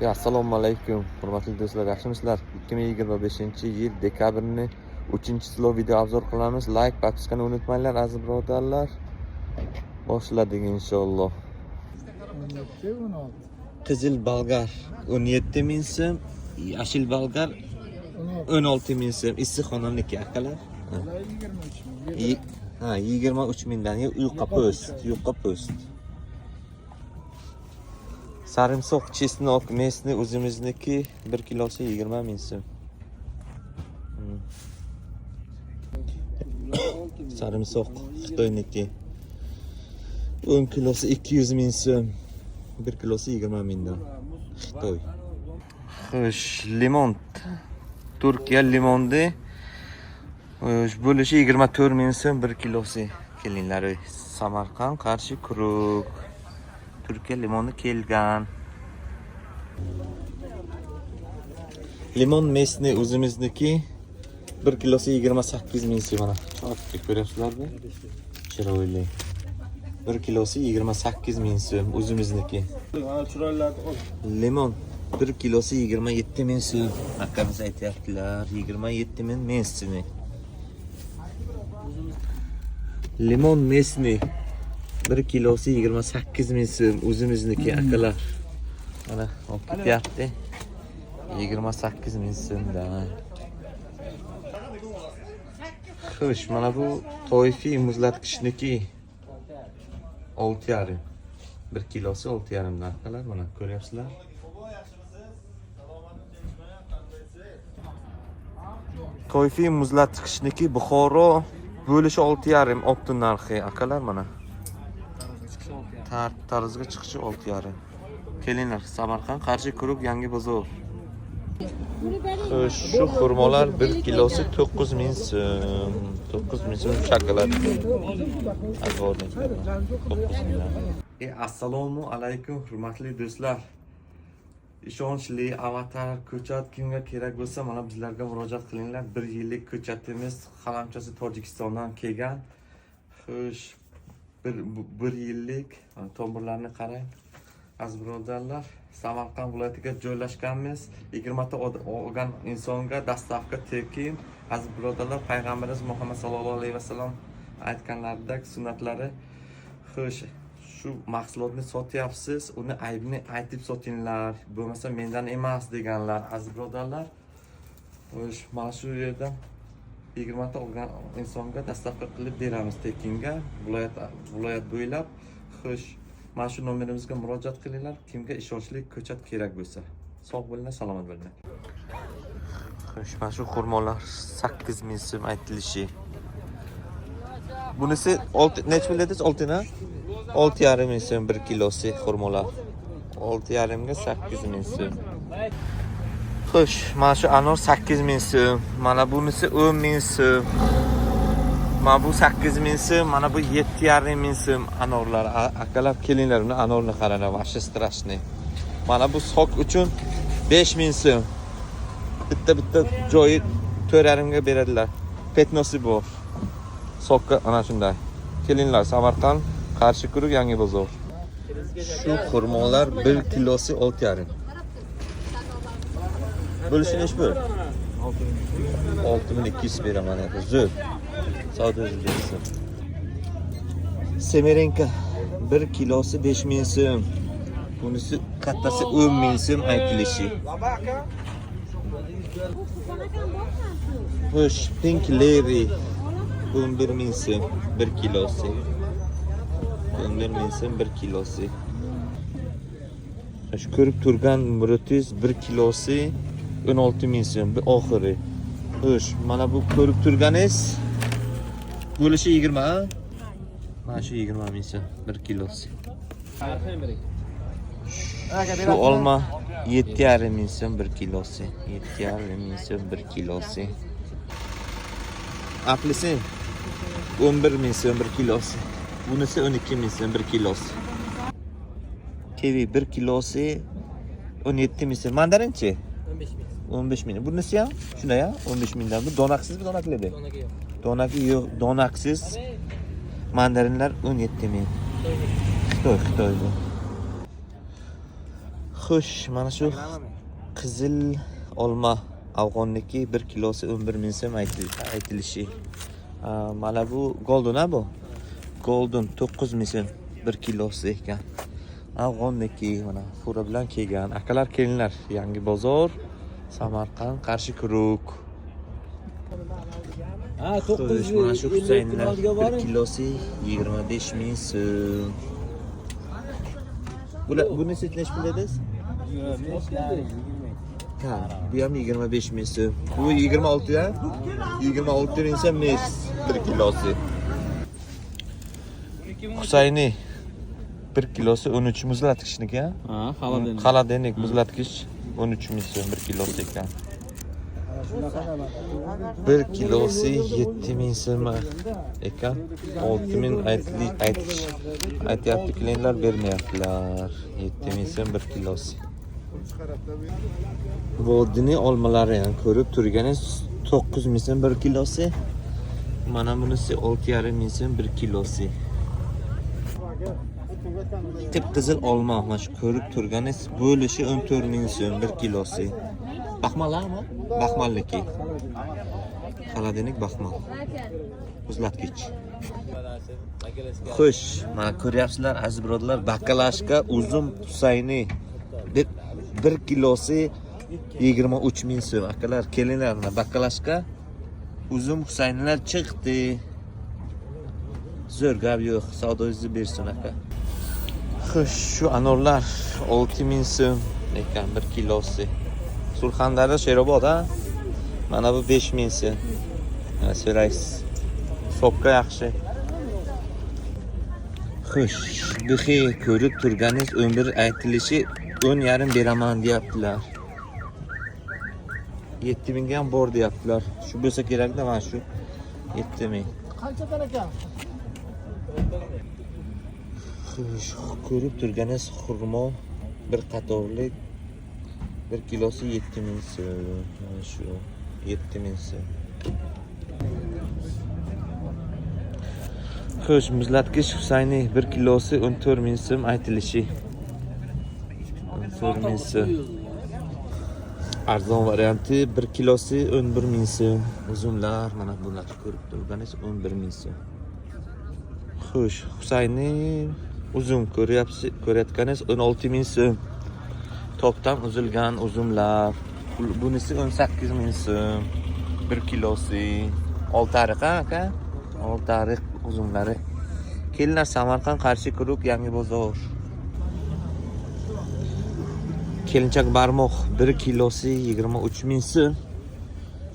Assalomu alaykum, hurmatli do'stlar, yaxshimisizlar? 2025-yil dekabrning 3-sinov video obzor qilamiz. Like, podpiskani unutmanglar aziz birodarlar. Boshladik inshaalloh. Qizil bolgar 17 ming so'm, yashil bolgar 16 ming so'm. Issiqxonaniki akalar. Ha, 23 mingdan. Yuqa post. Sarimsoq, chesnok, mesni o'zimizniki 1 kilosi 20 ming so'm. Sarimsoq Xitoyniki 10 kilosi 200 ming so'm. 1 kilosi 20 mingdan. Xitoy. Xo'sh, limon. Turkiya limonni bo'lishi 24 ming so'm 1 kilosi. Kelinglar, Samarqand qarshi quruq. Turkiya limoni kelgan. Limon mesni o'zimizniki 1 kilosi 28 ming so'm. Mana chotga ko'ryapsizlarmi? Chiroyli. 1 kilosi 28 ming so'm o'zimizniki. Limon 1 kilosi 27 ming so'm. Akamiz aytayaptilar, 27 ming mesni. Limon mesni 1 kilosi 28 ming so'm o'zimizniki akalar. Mana olib ketyapti. 28 ming so'mdan. Xo'sh, mana bu toifiy muzlatgichniki 6,5. 1 kilosi 6,5 dan akalar, mana ko'ryapsizlar. Toifiy muzlatgichniki Buxoro bo'lishi 6,5 optin narxi akalar, mana. Tarzga chiqishi 6,5. Kelinglar, Samarqand qarshi quruq yangi bozor. Xo'sh, shu xurmolar 1 kilosi 9 ming so'm. 9 ming so'm shokolad. Assalomu alaykum, hurmatli do'stlar. Ishonchli avatar ko'chat kimga kerak bo'lsa, mana bizlarga murojaat qilinglar. 1 yillik ko'chatimiz qalamchasi Tojikistondan kelgan. Xo'sh, bir yillik tomirlarni qarang. Aziz birodarlar, Samarqand viloyatiga joylashganmiz. 20 ta olgan insonga dastavka tekin. Aziz birodarlar, payg'ambarimiz Muhammad sallallohu alayhi vasallam aytganlaridek sunnatlari. Xo'sh, shu mahsulotni sotyapsiz, uni aybini aytib sotinglar. Bo'lmasa mendan emas deganlar aziz birodarlar. Xo'sh, mana shu yerdan 20 ta olgan insonga dastavka qilib beramiz tekinga, viloyat bo'ylab. Xo'sh, mana shu nomerimizga murojaat qilinglar, kimga ishonchli ko'chat kerak bo'lsa. Sog' bo'linglar, salomat bo'linglar. Xo'sh, mana shu xurmolar 8 ming so'm aytilishi. Bunisi nech pul dedingiz? 6 na? 6,5 ming so'm 1 kilosi xurmolar. 6,5 ga 8 ming so'm. Xo'sh, mana shu anor 8 ming so'm. Mana bunisi 10 ming so'm. Mana bu 8 ming so'm, mana bu 7,5 ming so'm anorlar. Akalar, kelinglar, uni anorni qaranglar, vashi strashni. Mana bu sok uchun 5 ming so'm. Bitta joyi 4,5 ga beradilar. Petnosi bor. Sokka ana shunday. Kelinglar, Samarqand qarshi quruq yangi bozor. Shu xurmolar 1 kilosi 6,5. Bo'lishini ish bu. 6200 beraman endi. Zo'r. Savdo o'zbekisi. Semerenka 1 kilosi 5 ming so'm. Bunisi kattasi 10 ming so'm aytilishi. Xo'sh, Pink Lady 11 ming so'm 1 kilosi. 11 ming so'm 1 kilosi. Xo'sh, ko'rib turgan Murutiz 1 kilosi 16 ming so'm oxiri. Xo'sh, mana bu ko'rib turganingiz bo'lishi 20, ha? Mana shu 20 ming so'm 1 kilosi. Shu olma 7,5 ming so'm 1 kilosi. 7,5 ming so'm 1 kilosi. Apelsin 11 ming so'm 1 kilosi. Bunisi 12 ming so'm 1 kilosi. Kivi 1 kilosi 17 ming so'm. Mandarinchi? 15 ming. Bunisi ham shunday, ha? 15 mingdan. Bu donaksizmi, donakli? Donaki yo'q, donaksiz. Mandarinlar 17 ming. Xitoy bu. Xo'sh, mana shu qizil olma afg'onniki 1 kilosi 11 ming so'm aytilishi. Mana bu golden bu. Golden 9 ming so'm 1 kilosi ekan. Afg'onniki mana fura bilan kelgan. Akalar kelinlar, Yangi bozor, Samarqand, Qarshi Kuruk. Xo'sh, mana shu Husaynlar 1 kilosi 25 ming so'm. Buni siz necha pul dedingiz? Ha, bu ham 25 ming so'm. Bu 26 ya? 26 ming so'm 1 kilosi. Husayni 1 kilosi 13 muzlatgichniki, ha? Xaladenik muzlatgich 13 ming so'm 1 kilosi ekan. 1 kilosi 7 ming so'm ekan. 6 ming aytyapti klientlar, bermayaptilar. 7 ming so'm 1 kilosi. Vodini olmalari ham ko'rib turganingiz 9 ming so'm 1 kilosi. Mana bunisi 6,5 ming so'm 1 kilosi. Qip-qizil olma, mana shu ko'rib turganingiz bo'lishi 14 ming so'm 1 kilosi. Baxmallarmi? Baxmalliki. Xaladenik baxmal. Muzlatgich. Xo'sh, mana ko'ryapsizlar aziz birodarlar, bakalashka uzum Husayni 1 kilosi 23 ming so'm. Akalar kelinglar, mana bakalashka uzum Husaynilar chiqdi. Zo'r gap yo'q, savdoingizni bersin aka. Xo'sh, shu anorlar 6 ming so'm ekan 1 kilosi. Surxondaryo Sherobod, ha? Mana bu 5 ming so'm. So'raysiz. Sopka yaxshi. Xo'sh, bixi ko'rib turganingiz 11 aytilishi 10,5 beraman deyaptilar. 7 mingga ham bor deyaptilar. Shu bo'lsa kerak-da, mana shu 7 ming. Qanchadan ekan? Xo'sh, ko'rib turganingiz xurmo bir qatorlik 1 kilosi 7 ming so'm. Mana shu 7 ming so'm. Xo'sh, muzlatgich Husayni 1 kilosi 14 ming so'm aytilishi. 14 ming so'm. Arzon varianti 1 kilosi 11 ming so'm. Uzumlar mana bular ko'rib turganingiz 11 ming so'm. Xo'sh, Husayni uzum ko'rayotganingiz 16 ming so'm. Topdan uzilgan uzumlar. Bunisi 18 ming so'm. 1 kilosi. Oltariq aka? Oltariq uzumlari. Kelinlar Samarqand, Qarshi Kuruk, Yangi bozor. Kelinchak barmoq 1 kilosi 23 ming so'm.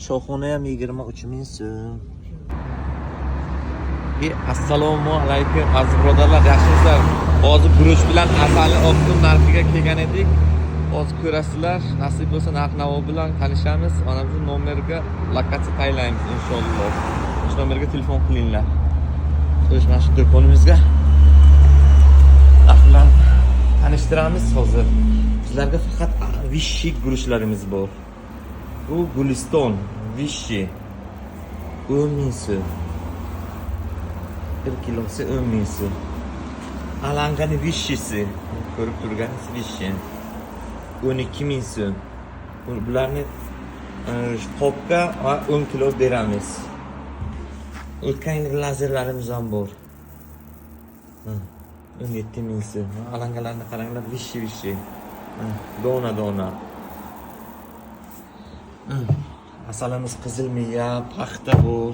Shoxona ham 23 ming so'm. Assalomu alaykum aziz birodarlar, yaxshimisizlar? Hozir guruch bilan asali optim narxiga kelgan edik. Hozir ko'rasizlar, nasib bo'lsa narx-navo bilan tanishamiz. Mana bu nomerga lokatsiya tayinlaymiz inshaalloh. Shu nomerga telefon qilinglar. Xo'sh, mana shu do'konimizga narxlar tanishtiramiz hozir. Sizlarga faqat Vichy guruchlarimiz bor. Bu Guliston Vichy 10 ming so'm. 1 kilosi 10 ming so'm. Alangani Vichy'si, ko'rib turganingiz Vichy 12 ming so'm. Bularni qopga 10 kilo beramiz. O'tgan yil lazerlarimiz ham bor. 17 ming so'm. Alangalarni qaranglar, Vichy. Dona. Asalimiz qizil miya, paxta bor.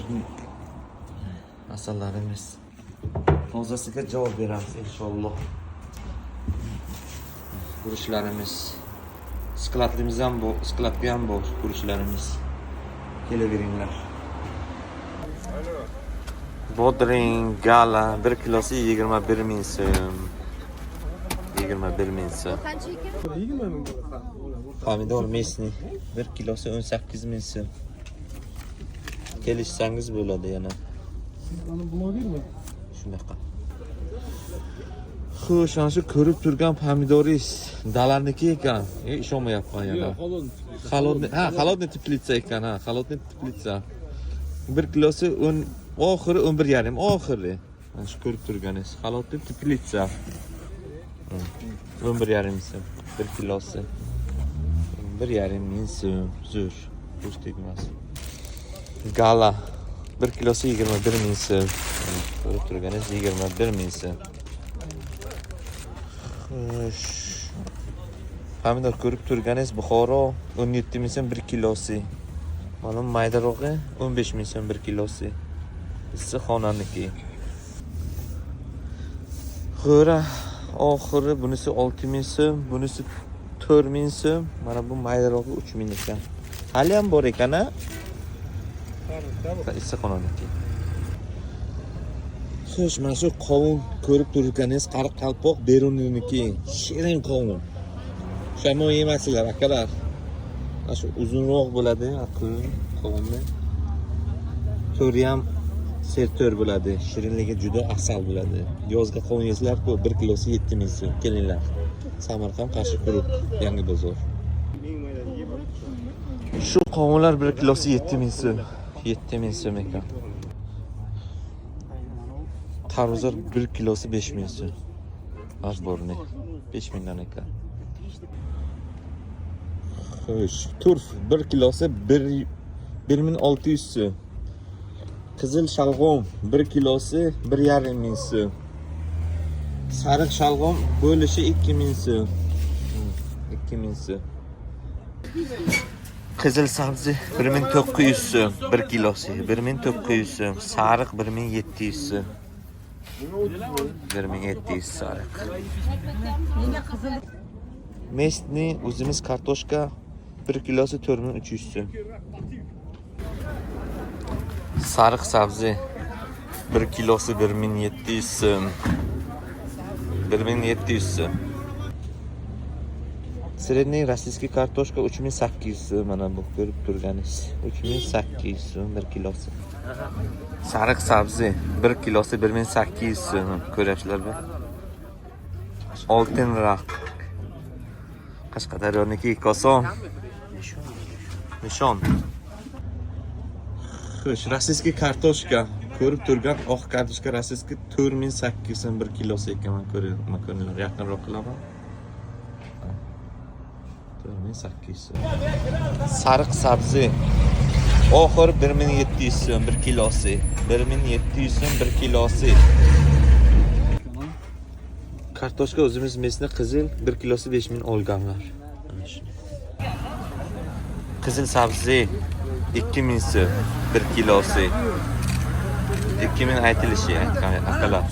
Asallarimiz. Tozasiga javob beramiz inshaalloh. Guruchlarimiz. Skladimiz ham bor, skladga ham bor guruchlarimiz. Kelaveringlar. Bodring Gala 1 kilosi 21 ming so'm. 21 ming so'm. Pomidor mesni 1 kilosi 18 ming so'm. Kelishsangiz bo'ladi yana. Buni buladingmi? Shunaqa. Xo'sh, ana shu ko'rib turgan pomidoringiz dalarniki ekan. Ishonmayapman yana. Холодный teplitsa ekan, ha, холодный teplitsa. 1 kilosi 10 oxiri 11,5 oxiri. Mana shu ko'rib turganingiz холодный teplitsa. 11,5 so'm. 1 kilosi 1,5 ming so'm. Zo'r. Go'sht tegmas. Gala 1 kilosi 21 ming so'm. Ko'rib turganingiz 21 ming so'm. Xo'sh. Pomidor ko'rib turganingiz Buxoro 17 ming so'm 1 kilosi. Mana maydarog'i 15 ming so'm 1 kilosi. Issiqxonaniki. G'o'ra oxiri bunisi 6 ming so'm, bunisi 4 ming so'm. Mana bu maydarog'i 3 ming ekan. Hali ham bor ekan-a? Issiqxonaniki. Xo'sh, mana shu qovun ko'rib turganingiz Qoraqalpoq Beruniniki. Shirin qovun. Shamo yemasizlar akalar. Mana shu uzunroq bo'ladi, qovunni. To'ri ham serto'r bo'ladi. Shirinligi juda asal bo'ladi. Yozga qovun yeysizlar-ku, 1 kilosi 7 ming so'm. Kelinglar. Samarqand Qarshi quruq, Yangi bozor. Shu qovunlar 1 kilosi 7 ming so'm. 7 ming so'm ekan. Tarvuzlar 1 kilosi 5 ming so'm. Azborni 5 mingdan ekan. Xo'sh, turf 1 kilosi 1600 so'm. Qizil shalg'om 1 kilosi 1,5 ming so'm. Sariq shalg'om bo'lishi 2 ming so'm. 2 ming so'm. Qizil sabzi 1900 so'm 1 kilosi, 1900 so'm. Sariq 1700 so'm. 1700 sariq. Mesni o'zimiz kartoshka 1 kilosi 4300 so'm. Sariq sabzi 1 kilosi 1700 so'm. 1700 so'm. Sredniy rossiyskiy kartoshka 3800 so'm. Mana bu ko'rib turganingiz 3800 so'm 1 kilosi. Sariq sabzi 1 kilosi 1800 so'm. Ko'ryapsizlarmi? Oltin raq. Qashqadaryoniki koson. Nishon. Xo'sh, rossiyskiy kartoshka. Ko'rib turgan oq kartoshka rossiyskiy 4800 so'm 1 kilosi ekan. Men ko'ryapman. Yaqinroq qilaman. 4800 so'm. Sariq sabzi. Oxir 1700 so'm 1 kilosi. 1700 so'm 1 kilosi. Kartoshka o'zimiz mesni qizil 1 kilosi 5000 olganlar. Qizil sabzi 2000 so'm 1 kilosi. 2000 aytilishi aytgan akalar.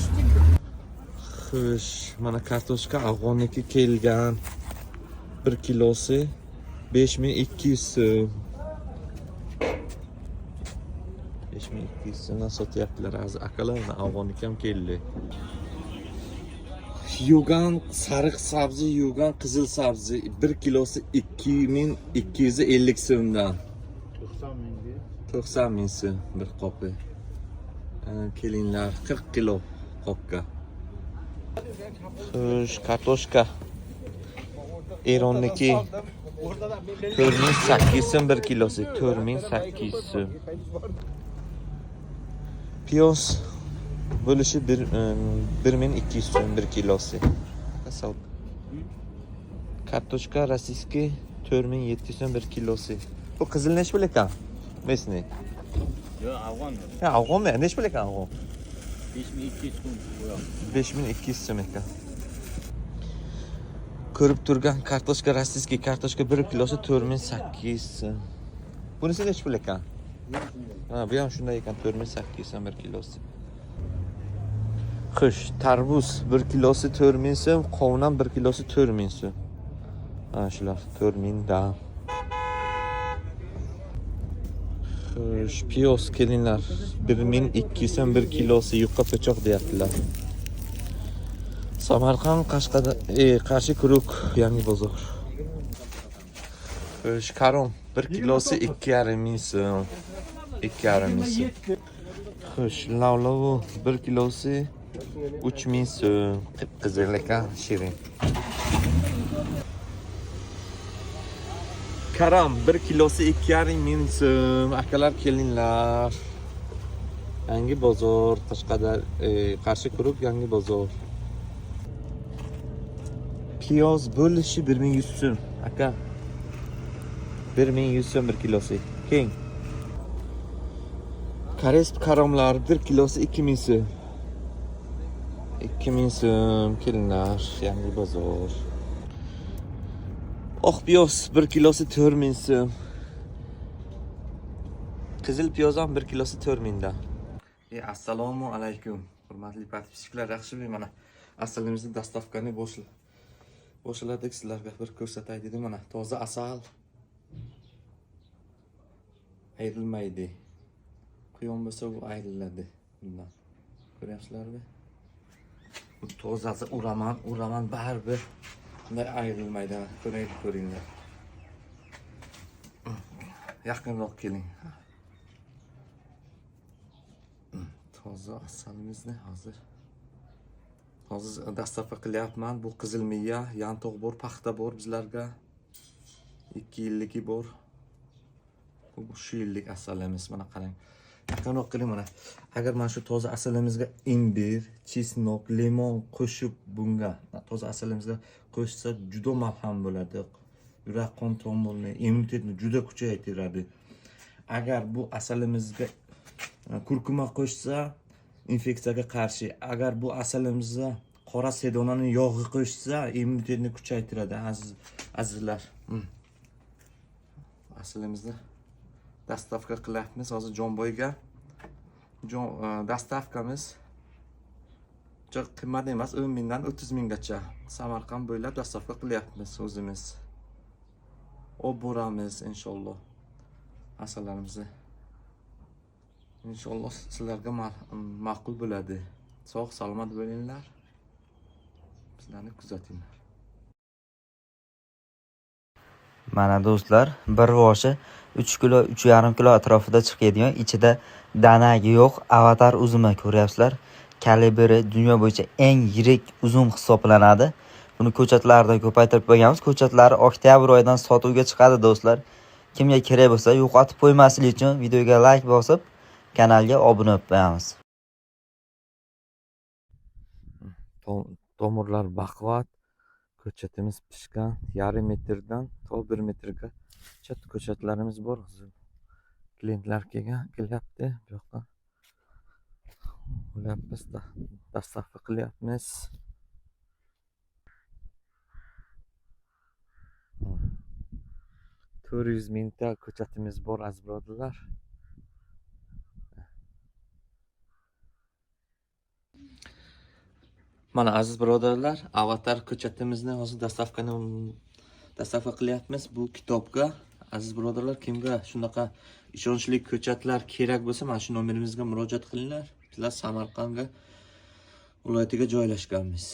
Xo'sh, mana kartoshka afg'onniki kelgan 1 kilosi 5200 so'm. 5200 so'mdan sotyaptilar akalar. Afg'onniki ham keldi. Yugan sariq sabzi, yugan qizil sabzi 1 kilosi 2250 so'mdan. 90 ming so'm bir qopi. Kelinglar 40 kilo qopga. Xo'sh, kartoshka Eronniki 4800 so'm 1 kilosi, 4800 so'm. Piyoz bo'lishi 1200 so'm 1 kilosi. Kartoshka rossiyskiy 4700 so'm 1 kilosi. Bu qizil nech pul ekan? Mesni. Yo, afg'on. Ha, afg'onmi? Nech pul ekan afg'on? 5200 so'm. 5200 so'm ekan. Ko'rib turgan kartoshka rossiyskiy kartoshka 1 kilosi 4800 so'm. Bunisi nech pul ekan? Ha, bu ham shunday ekan, 4800 so'm 1 kilosi. Xo'sh, tarvuz 1 kilosi 4000 so'm, qovun ham 1 kilosi 4000 so'm. Mana shular 4000 da. Xo'sh, piyoz kelinglar 1200 so'm 1 kilosi yuqa po'choq deyaptilar. Samarqand Qarshi quruq, Yangi bozor. Xo'sh, karom 1 kilosi 2,5 ming so'm. 2,5 ming so'm. Xo'sh, lavlov 1 kilosi 3000 so'm. Qip-qizil ekan, shirin. Karam 1 kilosi 2,5 ming so'm. Akalar kelinglar. Yangi bozor, Qarshi quruq, Yangi bozor. piyoz bo'lishi 1100 so'm. Aka 1100 so'm 1 kilosi. Keng. Koreys karomlar 1 kilosi 2000 so'm. 2000 so'm kelinlar, yangi bozor. Oq piyoz 1 kilosi 4000 so'm. Qizil piyoz ham 1 kilosi 4000 dan. Assalomu alaykum. Hurmatli podpischilar, yaxshimi? Mana asalimizni dastavkani boshladik, sizlarga bir ko'rsatay dedim. Mana toza asal. Ayrilmaydi. Quyon bo'lsa u ayriladi bundan. Ko'ryapsizlarmi? Bu tozasi uraman baribir bunday ayrilmaydi. Ko'ringlar. Yaqinroq keling. Toza asalimizni hozir dastavka qilyapman. Bu qizil miya, yantoq bor, paxta bor bizlarga. 2 yilligi bor. Bu 3 yillik asalimiz. Mana qarang. Yaqinroq keling mana. Agar mana shu toza asalimizga imbir, chesnok, limon qo'shib bunga toza asalimizga qo'shsa juda malham bo'ladi. Yurak qon tomirni, immunitetni juda kuchaytiradi. Agar bu asalimizga kurkuma qo'shsa infeksiyaga qarshi, agar bu asalimizga qora sedonaning yog'i qo'shsa immunitetni kuchaytiradi azizlar. Asalimizni dastavka qilyapmiz hozir Jonboyga. Dastavkamiz juda qimmat emas, 10 mingdan 30 minggacha Samarqand bo'ylab dastavka qilyapmiz o'zimiz. Olib boramiz inshaalloh asallarimizni. İnşallah sizlarga ma'qul bo'ladi. Sog' salomat bo'linglar. Sizlarni kuzatinglar. Mana do'stlar, bir voshi 3 kilo, 3,5 kilo atrofida chiqadigan, ichida danagi yo'q avatar uzumi ko'ryapsizlar. Kalibri dunyo bo'yicha eng yirik uzum hisoblanadi. Buni ko'chatlarda ko'paytirib qo'yganmiz. Ko'chatlari oktyabr oyidan sotuvga chiqadi do'stlar. Kimga kerak bo'lsa, yo'qotib qo'ymaslik uchun videoga like bosib, kanalga obuna bo'lib qo'yamiz. Tomirlar baquvvat. Ko'chatimiz pishgan, yarim metrdan to 1 metrga ko'chatlarimiz bor. Klientlar kelyapti, bu yoqqa. Ularimiz dastavka qilyapmiz. $400 mingta ko'chatimiz bor aziz birodarlar. Mana aziz birodarlar, avatar ko'chatimizni hozir dastavka qilyapmiz bu kitobga. Aziz birodarlar, kimga shunaqa ishonchli ko'chatlar kerak bo'lsa, mana shu nomerimizga murojaat qilinglar. Bizlar Samarqandga viloyatiga joylashganmiz.